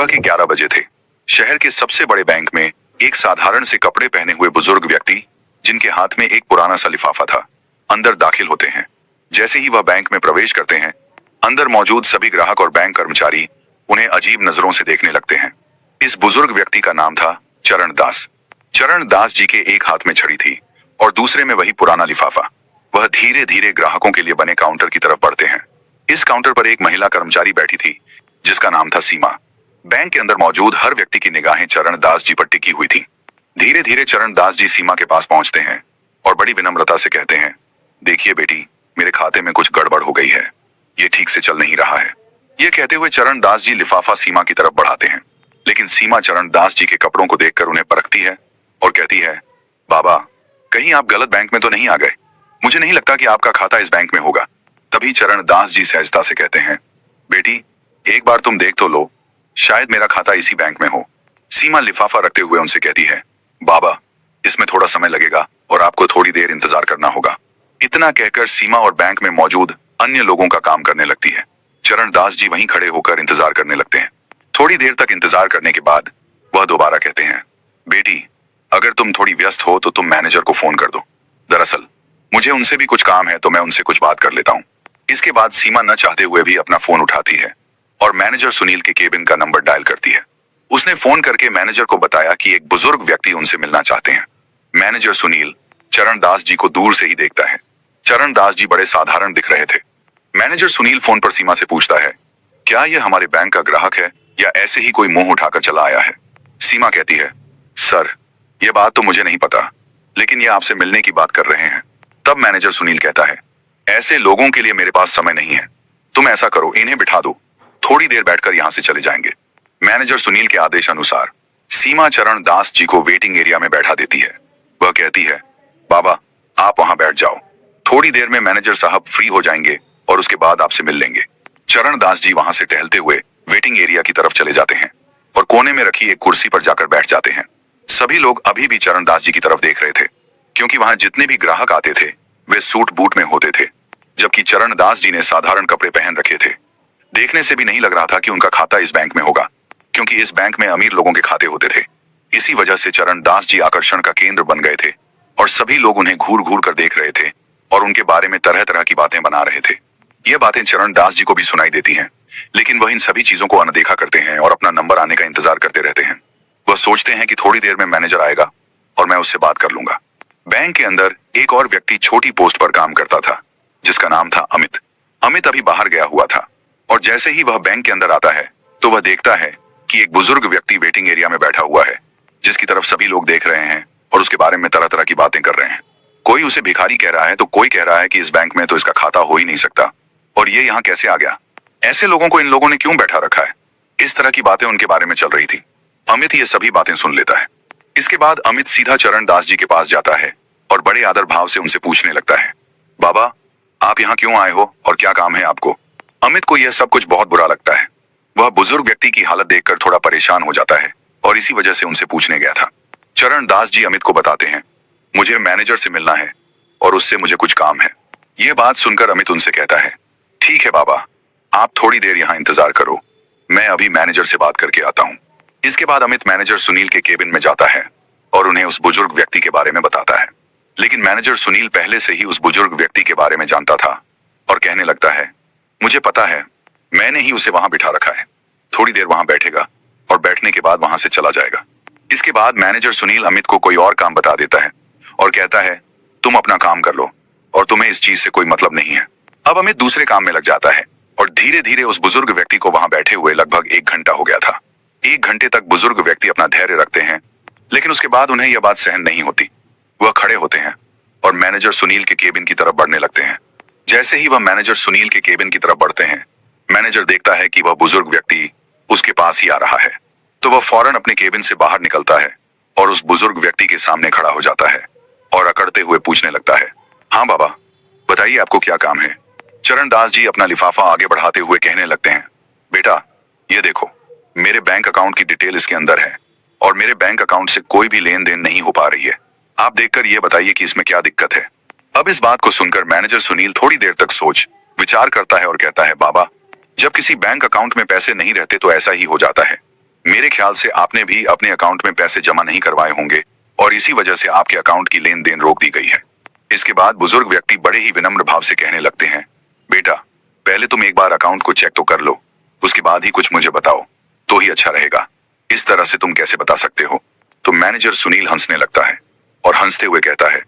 सुबह के 11 बजे थे। शहर के सबसे बड़े बैंक में एक साधारण से कपड़े पहने हुए बुजुर्ग व्यक्ति, जिनके हाथ में एक पुराना सा लिफाफा था, अंदर दाखिल होते हैं। जैसे ही वह बैंक में प्रवेश करते हैं, अंदर मौजूद सभी ग्राहक और बैंक कर्मचारी उन्हें अजीब नजरों से देखने लगते हैं। इस बुजुर्ग व्यक्ति का नाम था चरण दास। चरण दास जी के एक हाथ में छड़ी थी और दूसरे में वही पुराना लिफाफा। वह धीरे धीरे ग्राहकों के लिए बने काउंटर की तरफ बढ़ते हैं। इस काउंटर पर एक महिला कर्मचारी बैठी थी, जिसका नाम था सीमा। बैंक के अंदर मौजूद हर व्यक्ति की निगाहें चरण दास जी पर टिकी हुई थी। धीरे धीरे चरण दास जी सीमा के पास पहुंचते हैं और बड़ी विनम्रता से कहते हैं, देखिए बेटी, मेरे खाते में कुछ गड़बड़ हो गई है, ये ठीक से चल नहीं रहा है। ये कहते हुए चरण दास जी लिफाफा सीमा की तरफ बढ़ाते हैं, लेकिन सीमा चरण दास जी के कपड़ों को देखकर उन्हें परखती है और कहती है, बाबा, कहीं आप गलत बैंक में तो नहीं आ गए? मुझे नहीं लगता कि आपका खाता इस बैंक में होगा। तभी चरण दास जी सहजता से कहते हैं, बेटी, एक बार तुम देख तो लो, शायद मेरा खाता इसी बैंक में हो। सीमा लिफाफा रखते हुए उनसे कहती है, बाबा, इसमें थोड़ा समय लगेगा और आपको थोड़ी देर इंतजार करना होगा। इतना कहकर सीमा और बैंक में मौजूद अन्य लोगों का काम करने लगती है। चरण दास जी वहीं खड़े होकर इंतजार करने लगते हैं। थोड़ी देर तक इंतजार करने के बाद वह दोबारा कहते हैं, बेटी, अगर तुम थोड़ी व्यस्त हो तो तुम मैनेजर को फोन कर दो। दरअसल मुझे उनसे भी कुछ काम है, तो मैं उनसे कुछ बात कर लेता हूँ। इसके बाद सीमा न चाहते हुए भी अपना फोन उठाती है और मैनेजर सुनील के केबिन का नंबर डायल करती है। उसने फोन करके मैनेजर को बताया कि एक बुजुर्ग व्यक्ति उनसे मिलना चाहते हैं। मैनेजर सुनील चरण दास जी को दूर से ही देखता है। चरण दास जी बड़े साधारण दिख रहे थे। मैनेजर सुनील फोन पर सीमा से पूछता है, क्या यह हमारे बैंक का ग्राहक है या ऐसे ही कोई मुंह उठाकर चला आया है? सीमा कहती है, सर, यह बात तो मुझे नहीं पता, लेकिन यह आपसे मिलने की बात कर रहे हैं। तब मैनेजर सुनील कहता है, ऐसे लोगों के लिए मेरे पास समय नहीं है। तुम ऐसा करो, इन्हें बिठा दो, थोड़ी देर बैठकर यहां से चले जाएंगे। मैनेजर सुनील के आदेश अनुसार सीमा चरण दास जी को वेटिंग एरिया में बैठा देती है। वह कहती है, बाबा, आप वहां बैठ जाओ, थोड़ी देर में मैनेजर साहब फ्री हो जाएंगे और उसके बाद आपसे मिल लेंगे। चरण दास जी वहां से टहलते हुए वेटिंग एरिया की तरफ चले जाते हैं और कोने में रखी एक कुर्सी पर जाकर बैठ जाते हैं। सभी लोग अभी भी चरण दास जी की तरफ देख रहे थे, क्योंकि वहां जितने भी ग्राहक आते थे वे सूट बूट में होते थे, जबकि चरण दास जी ने साधारण कपड़े पहन रखे थे। देखने से भी नहीं लग रहा था कि उनका खाता इस बैंक में होगा, क्योंकि इस बैंक में अमीर लोगों के खाते होते थे। इसी वजह से चरण दास जी आकर्षण का केंद्र बन गए थे और सभी लोग उन्हें घूर घूर कर देख रहे थे और उनके बारे में तरह तरह की बातें बना रहे थे। ये बातें चरण दास जी को भी सुनाई देती हैं, लेकिन वह इन सभी चीजों को अनदेखा करते हैं और अपना नंबर आने का इंतजार करते रहते हैं। वह सोचते हैं कि थोड़ी देर में मैनेजर आएगा और मैं उससे बात कर लूंगा। बैंक के अंदर एक और व्यक्ति छोटी पोस्ट पर काम करता था, जिसका नाम था अमित। अमित अभी बाहर गया हुआ था और जैसे ही वह बैंक के अंदर आता है तो वह देखता है कि एक बुजुर्ग व्यक्ति वेटिंग एरिया में बैठा हुआ है, जिसकी तरफ सभी लोग देख रहे हैं और उसके बारे में तरह तरह की बातें कर रहे हैं। कोई उसे भिखारी कह रहा है तो कोई कह रहा है कि इस बैंक में तो इसका खाता हो ही नहीं सकता और ये यहाँ कैसे आ गया, ऐसे लोगों को इन लोगों ने क्यों बैठा रखा है। इस तरह की बातें उनके बारे में चल रही थी। अमित ये सभी बातें सुन लेता है। इसके बाद अमित सीधा चरण दास जी के पास जाता है और बड़े आदर भाव से उनसे पूछने लगता है, बाबा, आप यहाँ क्यों आए हो और क्या काम है आपको? अमित को यह सब कुछ बहुत बुरा लगता है। वह बुजुर्ग व्यक्ति की हालत देखकर थोड़ा परेशान हो जाता है और इसी वजह से उनसे पूछने गया था। चरण दास जी अमित को बताते हैं, मुझे मैनेजर से मिलना है और उससे मुझे कुछ काम है। यह बात सुनकर अमित उनसे कहता है, ठीक है बाबा, आप थोड़ी देर यहाँ इंतजार करो, मैं अभी मैनेजर से बात करके आता हूँ। इसके बाद अमित मैनेजर सुनील के केबिन में जाता है और उन्हें उस बुजुर्ग व्यक्ति के बारे में बताता है। लेकिन मैनेजर सुनील पहले से ही उस बुजुर्ग व्यक्ति के बारे में जानता था और कहने लगता है, मुझे पता है, मैंने ही उसे वहां बिठा रखा है, थोड़ी देर वहां बैठेगा और बैठने के बाद वहां से चला जाएगा। इसके बाद मैनेजर सुनील अमित को कोई और काम बता देता है और कहता है, तुम अपना काम कर लो और तुम्हें इस चीज से कोई मतलब नहीं है। अब अमित दूसरे काम में लग जाता है और धीरे धीरे उस बुजुर्ग व्यक्ति को वहां बैठे हुए लगभग 1 घंटा हो गया था। 1 घंटे तक बुजुर्ग व्यक्ति अपना धैर्य रखते हैं, लेकिन उसके बाद उन्हें यह बात सहन नहीं होती। वह खड़े होते हैं और मैनेजर सुनील के केबिन की तरफ बढ़ने लगते हैं। जैसे ही वह मैनेजर सुनील के केबिन की तरफ बढ़ते हैं, मैनेजर देखता है कि वह बुजुर्ग व्यक्ति उसके पास ही आ रहा है, तो वह फौरन अपने केबिन से बाहर निकलता है और उस बुजुर्ग व्यक्ति के सामने खड़ा हो जाता है और अकड़ते हुए पूछने लगता है, हाँ बाबा, बताइए आपको क्या काम है? चरण दास जी अपना लिफाफा आगे बढ़ाते हुए कहने लगते हैं, बेटा, ये देखो, मेरे बैंक अकाउंट की डिटेल इसके अंदर है और मेरे बैंक अकाउंट से कोई भी लेन देन नहीं हो पा रही है। आप देखकर ये बताइए कि इसमें क्या दिक्कत है। अब इस बात को सुनकर मैनेजर सुनील थोड़ी देर तक सोच विचार करता है और कहता है, बाबा, जब किसी बैंक अकाउंट में पैसे नहीं रहते तो ऐसा ही हो जाता है। मेरे ख्याल से आपने भी अपने अकाउंट में पैसे जमा नहीं करवाए होंगे और इसी वजह से आपके अकाउंट की लेन देन रोक दी गई है। इसके बाद बुजुर्ग व्यक्ति बड़े ही विनम्र भाव से कहने लगते हैं, बेटा पहले तुम एक बार अकाउंट को चेक तो कर लो, उसके बाद ही कुछ मुझे बताओ तो ही अच्छा रहेगा। इस तरह से तुम कैसे बता सकते हो? तो मैनेजर सुनील हंसने लगता है और हंसते हुए कहता है,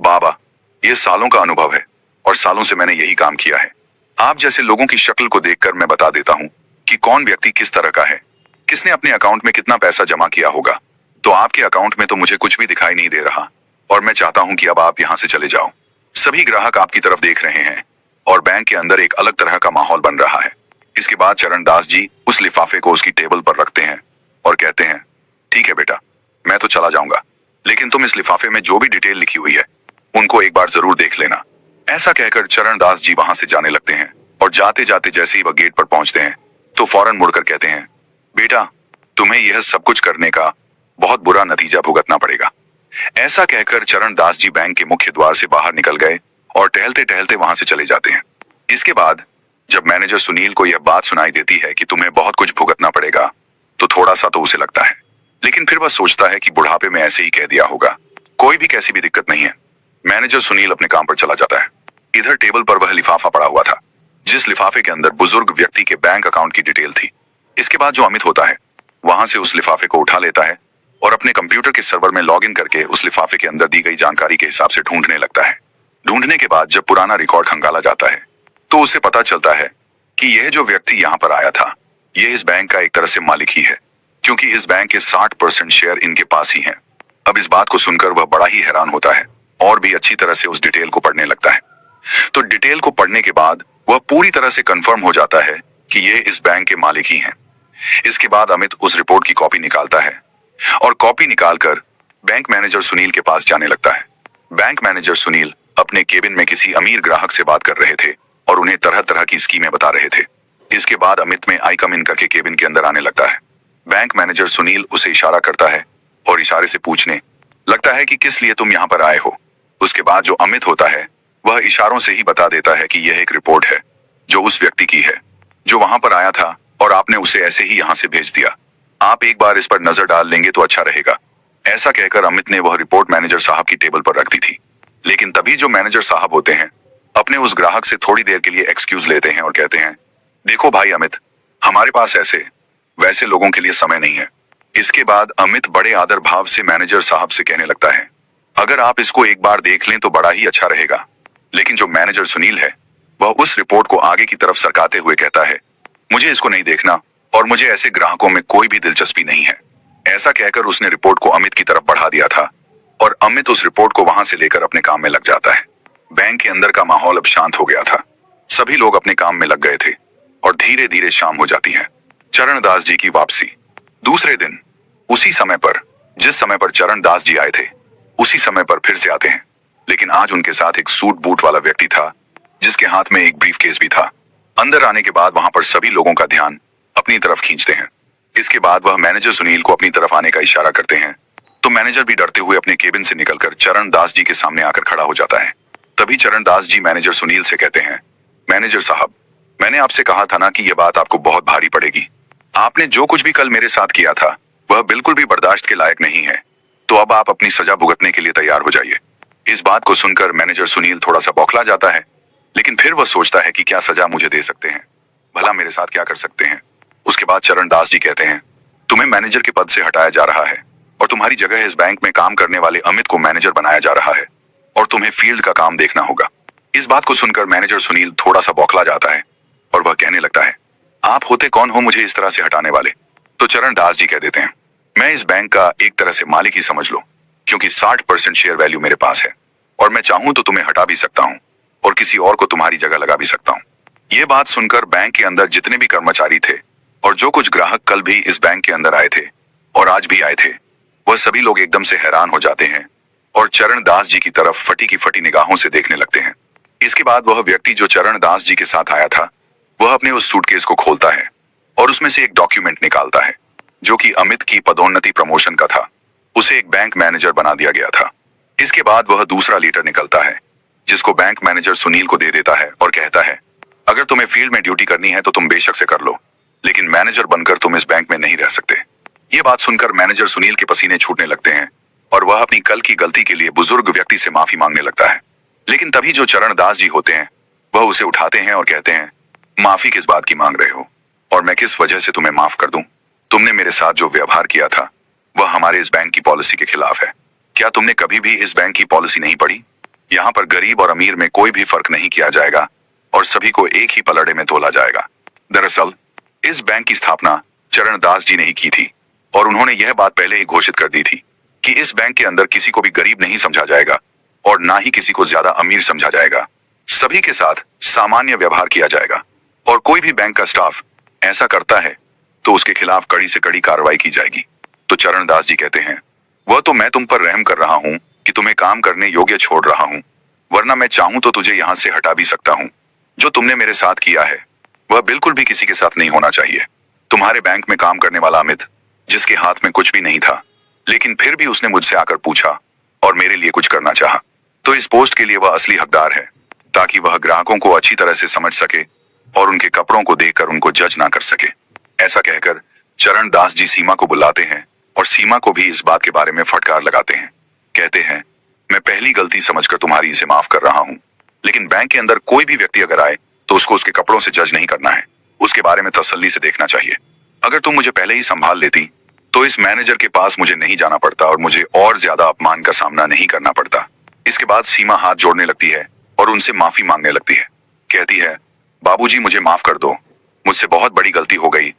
बाबा ये सालों का अनुभव है और सालों से मैंने यही काम किया है। आप जैसे लोगों की शक्ल को देखकर मैं बता देता हूँ कि कौन व्यक्ति किस तरह का है, किसने अपने अकाउंट में कितना पैसा जमा किया होगा। तो आपके अकाउंट में तो मुझे कुछ भी दिखाई नहीं दे रहा और मैं चाहता हूं कि अब आप यहां से चले जाओ। सभी ग्राहक आपकी तरफ देख रहे हैं और बैंक के अंदर एक अलग तरह का माहौल बन रहा है। इसके बाद चरणदास जी उस लिफाफे को उसकी टेबल पर रखते हैं और कहते हैं, ठीक है बेटा, मैं तो चला जाऊंगा, लेकिन तुम इस लिफाफे में जो भी डिटेल लिखी हुई है उनको एक बार जरूर देख लेना। ऐसा कहकर चरणदास जी वहां से जाने लगते हैं और जाते जाते जैसे ही वह गेट पर पहुंचते हैं तो फौरन मुड़कर कहते हैं, बेटा तुम्हें यह सब कुछ करने का बहुत बुरा नतीजा भुगतना पड़ेगा। ऐसा कहकर चरणदास जी बैंक के मुख्य द्वार से बाहर निकल गए और टहलते टहलते वहां से चले जाते हैं। इसके बाद जब मैनेजर सुनील को यह बात सुनाई देती है कि तुम्हें बहुत कुछ भुगतना पड़ेगा तो थोड़ा सा तो उसे लगता है, लेकिन फिर वह सोचता है कि बुढ़ापे में ऐसे ही कह दिया होगा, कोई भी कैसी भी दिक्कत नहीं है। मैनेजर सुनील अपने काम पर चला जाता है। इधर टेबल पर वह लिफाफा पड़ा हुआ था जिस लिफाफे के अंदर बुजुर्ग व्यक्ति के बैंक अकाउंट की डिटेल थी। इसके बाद जो अमित होता है वहां से उस लिफाफे को उठा लेता है और अपने कंप्यूटर के सर्वर में लॉगिन करके उस लिफाफे के अंदर दी गई जानकारी के हिसाब से ढूंढने लगता है। ढूंढने के बाद जब पुराना रिकॉर्ड खंगाला जाता है तो उसे पता चलता है कि यह जो व्यक्ति यहाँ पर आया था यह इस बैंक का एक तरह से मालिक ही है, क्योंकि इस बैंक के 60% शेयर इनके पास ही हैं। अब इस बात को सुनकर वह बड़ा ही हैरान होता है और भी अच्छी तरह से उस डिटेल को पढ़ने लगता है। तो डिटेल को पढ़ने के बाद वह पूरी तरह से कंफर्म हो जाता है कि ये इस बैंक के मालिक ही हैं। इसके बाद अमित उस रिपोर्ट की कॉपी निकालता है और कॉपी निकालकर बैंक मैनेजर सुनील के पास जाने लगता है। बैंक मैनेजर सुनील अपने केबिन में किसी अमीर ग्राहक से बात कर रहे थे और उन्हें तरह तरह की स्कीमें बता रहे थे। इसके बाद अमित में आई कम इन करके केबिन के अंदर आने लगता है। बैंक मैनेजर सुनील उसे इशारा करता है और इशारे से पूछने लगता है कि किस लिए तुम यहाँ पर आए हो। उसके बाद जो अमित होता है वह इशारों से ही बता देता है कि यह एक रिपोर्ट है जो उस व्यक्ति की है जो वहां पर आया था और आपने उसे ऐसे ही यहाँ से भेज दिया। आप एक बार इस पर नजर डाल लेंगे तो अच्छा रहेगा। ऐसा कहकर अमित ने वह रिपोर्ट मैनेजर साहब की टेबल पर रख दी थी। लेकिन तभी जो मैनेजर साहब होते हैं अपने उस ग्राहक से थोड़ी देर के लिए एक्सक्यूज लेते हैं और कहते हैं, देखो भाई अमित, हमारे पास ऐसे वैसे लोगों के लिए समय नहीं है। इसके बाद अमित बड़े आदर भाव से मैनेजर साहब से कहने लगता है, अगर आप इसको एक बार देख लें तो बड़ा ही अच्छा रहेगा। लेकिन जो मैनेजर सुनील है वह उस रिपोर्ट को आगे की तरफ सरकाते हुए कहता है, मुझे इसको नहीं देखना और मुझे ऐसे ग्राहकों में कोई भी दिलचस्पी नहीं है। ऐसा कहकर उसने रिपोर्ट को अमित की तरफ बढ़ा दिया था और अमित उस रिपोर्ट को वहां से लेकर अपने काम में लग जाता है। बैंक के अंदर का माहौल अब शांत हो गया था। सभी लोग अपने काम में लग गए थे और धीरे धीरे शाम हो जाती है। चरणदास जी की वापसी। दूसरे दिन उसी समय पर जिस समय पर चरणदास जी आए थे उसी समय पर फिर से आते हैं, लेकिन आज उनके साथ एक सूट बूट वाला व्यक्ति था जिसके हाथ में एक ब्रीफ केस भी था। अंदर आने के बाद वहां पर सभी लोगों का ध्यान अपनी तरफ खींचते हैं। इसके बाद वह मैनेजर सुनील को अपनी तरफ आने का इशारा करते हैं तो मैनेजर भी डरते हुए अपने केबिन से निकलकर चरणदास जी के सामने आकर खड़ा हो जाता है। तभी चरणदास जी मैनेजर सुनील से कहते हैं, मैनेजर साहब, मैंने आपसे कहा था ना कि यह बात आपको बहुत भारी पड़ेगी। आपने जो कुछ भी कल मेरे साथ किया था वह बिल्कुल भी बर्दाश्त के लायक नहीं है, तो अब आप अपनी सजा भुगतने के लिए तैयार हो जाइए। इस बात को सुनकर मैनेजर सुनील थोड़ा सा बौखला जाता है, लेकिन फिर वह सोचता है कि क्या सजा मुझे दे सकते हैं, भला मेरे साथ क्या कर सकते हैं। उसके बाद चरणदास जी कहते हैं, तुम्हें मैनेजर के पद से हटाया जा रहा है और तुम्हारी जगह इस बैंक में काम करने वाले अमित को मैनेजर बनाया जा रहा है और तुम्हें फील्ड का काम देखना होगा। इस बात को सुनकर मैनेजर सुनील थोड़ा सा बौखला जाता है और वह कहने लगता है, आप होते कौन हो मुझे इस तरह से हटाने वाले। तो चरणदास जी कह देते हैं, मैं इस बैंक का एक तरह से मालिक ही समझ लो, क्योंकि 60% शेयर वैल्यू मेरे पास है और मैं चाहूं तो तुम्हें हटा भी सकता हूं और किसी और को तुम्हारी जगह लगा भी सकता हूं। ये बात सुनकर बैंक के अंदर जितने भी कर्मचारी थे और जो कुछ ग्राहक कल भी इस बैंक के अंदर आए थे और आज भी आए थे वह सभी लोग एकदम से हैरान हो जाते हैं और चरणदास जी की तरफ फटी की फटी निगाहों से देखने लगते हैं। इसके बाद वह व्यक्ति जो चरणदास जी के साथ आया था वह अपने उस सूटकेस को खोलता है और उसमें से एक डॉक्यूमेंट निकालता है जो कि अमित की पदोन्नति प्रमोशन का था। उसे एक बैंक मैनेजर बना दिया गया था। इसके बाद वह दूसरा लीटर निकलता है जिसको बैंक मैनेजर सुनील को दे देता है और कहता है, अगर तुम्हें फील्ड में ड्यूटी करनी है तो तुम बेशक से कर लो, लेकिन मैनेजर बनकर तुम इस बैंक में नहीं रह सकते। ये बात सुनकर मैनेजर सुनील के पसीने छूटने लगते हैं और वह अपनी कल की गलती के लिए बुजुर्ग व्यक्ति से माफी मांगने लगता है। लेकिन तभी जो चरण दास जी होते हैं वह उसे उठाते हैं और कहते हैं, माफी किस बात की मांग रहे हो और मैं किस वजह से तुम्हें माफ कर दूं? तुमने मेरे साथ जो व्यवहार किया था वह हमारे इस बैंक की पॉलिसी के खिलाफ है। क्या तुमने कभी भी इस बैंक की पॉलिसी नहीं पढ़ी? यहाँ पर गरीब और अमीर में कोई भी फर्क नहीं किया जाएगा और सभी को एक ही पलड़े में तोला जाएगा। दरअसल इस बैंक की स्थापना चरण दास जी ने ही की थी और उन्होंने यह बात पहले ही घोषित कर दी थी कि इस बैंक के अंदर किसी को भी गरीब नहीं समझा जाएगा और ना ही किसी को ज्यादा अमीर समझा जाएगा। सभी के साथ सामान्य व्यवहार किया जाएगा और कोई भी बैंक का स्टाफ ऐसा करता है तो उसके खिलाफ कड़ी से कड़ी कार्रवाई की जाएगी। तो चरण दास जी कहते हैं, वह तो मैं तुम पर रहम कर रहा हूं कि तुम्हें काम करने योग्य छोड़ रहा हूं, वरना मैं चाहूं तो तुझे यहां से हटा भी सकता हूं। जो तुमने मेरे साथ किया है वह बिल्कुल भी किसी के साथ नहीं होना चाहिए। तुम्हारे बैंक में काम करने वाला अमित, जिसके हाथ में कुछ भी नहीं था, लेकिन फिर भी उसने मुझसे आकर पूछा और मेरे लिए कुछ करना चाहा, तो इस पोस्ट के लिए वह असली हकदार है, ताकि वह ग्राहकों को अच्छी तरह से समझ सके और उनके कपड़ों को देखकर उनको जज ना कर सके। ऐसा कहकर चरण दास जी सीमा को बुलाते हैं और सीमा को भी इस बात के बारे में फटकार लगाते हैं। कहते हैं, मैं पहली गलती समझकर तुम्हारी इसे माफ कर रहा हूं, लेकिन बैंक के अंदर कोई भी व्यक्ति अगर आए तो उसको उसके कपड़ों से जज नहीं करना है, उसके बारे में तसल्ली से देखना चाहिए। अगर तुम मुझे पहले ही संभाल लेती तो इस मैनेजर के पास मुझे नहीं जाना पड़ता और मुझे और ज्यादा अपमान का सामना नहीं करना पड़ता। इसके बाद सीमा हाथ जोड़ने लगती है और उनसे माफी मांगने लगती है। कहती है, बाबूजी मुझे माफ कर दो, मुझसे बहुत बड़ी गलती हो गई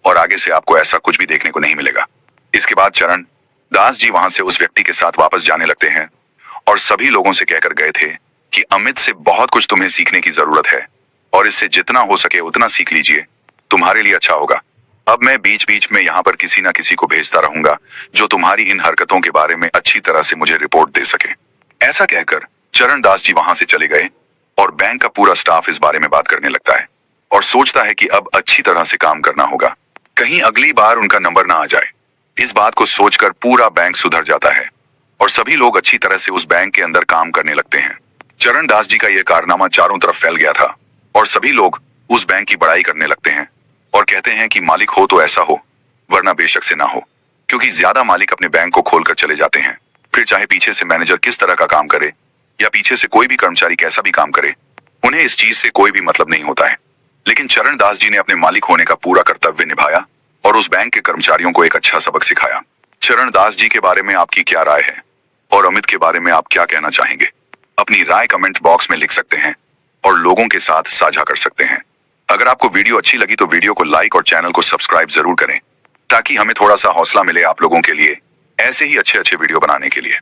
और आगे से आपको ऐसा कुछ भी देखने को नहीं मिलेगा। इसके बाद चरण दास जी वहां से उस व्यक्ति के साथ वापस जाने लगते हैं और सभी लोगों से कहकर गए थे कि अमित से बहुत कुछ तुम्हें सीखने की जरूरत है और इससे जितना हो सके उतना सीख लीजिए, तुम्हारे लिए अच्छा होगा। अब मैं बीच बीच में यहाँ पर किसी ना किसी को भेजता रहूंगा जो तुम्हारी इन हरकतों के बारे में अच्छी तरह से मुझे रिपोर्ट दे सके। ऐसा कहकर चरण दास जी वहां से चले गए और बैंक का पूरा स्टाफ इस बारे में बात करने लगता है और सोचता है कि अब अच्छी तरह से काम करना होगा, कहीं अगली बार उनका नंबर ना आ जाए। इस बात को सोचकर पूरा बैंक सुधर जाता है और सभी लोग अच्छी तरह से उस बैंक के अंदर काम करने लगते हैं। चरण दास जी का यह कारनामा चारों तरफ फैल गया था और सभी लोग उस बैंक की बड़ाई करने लगते हैं और कहते हैं कि मालिक हो तो ऐसा हो, वरना बेशक से ना हो, क्योंकि ज्यादा मालिक अपने बैंक को खोलकर चले जाते हैं। फिर चाहे पीछे से मैनेजर किस तरह का काम करे या पीछे से कोई भी कर्मचारी कैसा भी काम करे, उन्हें इस चीज से कोई भी मतलब नहीं होता है। लेकिन चरण दास जी ने अपने मालिक होने का पूरा कर्तव्य निभाया और उस बैंक के कर्मचारियों को एक अच्छा सबक सिखाया। चरण दास जी के बारे में आपकी क्या राय है और अमित के बारे में आप क्या कहना चाहेंगे? अपनी राय कमेंट बॉक्स में लिख सकते हैं और लोगों के साथ साझा कर सकते हैं। अगर आपको वीडियो अच्छी लगी तो वीडियो को लाइक और चैनल को सब्सक्राइब जरूर करें, ताकि हमें थोड़ा सा हौसला मिले आप लोगों के लिए ऐसे ही अच्छे अच्छे वीडियो बनाने के लिए।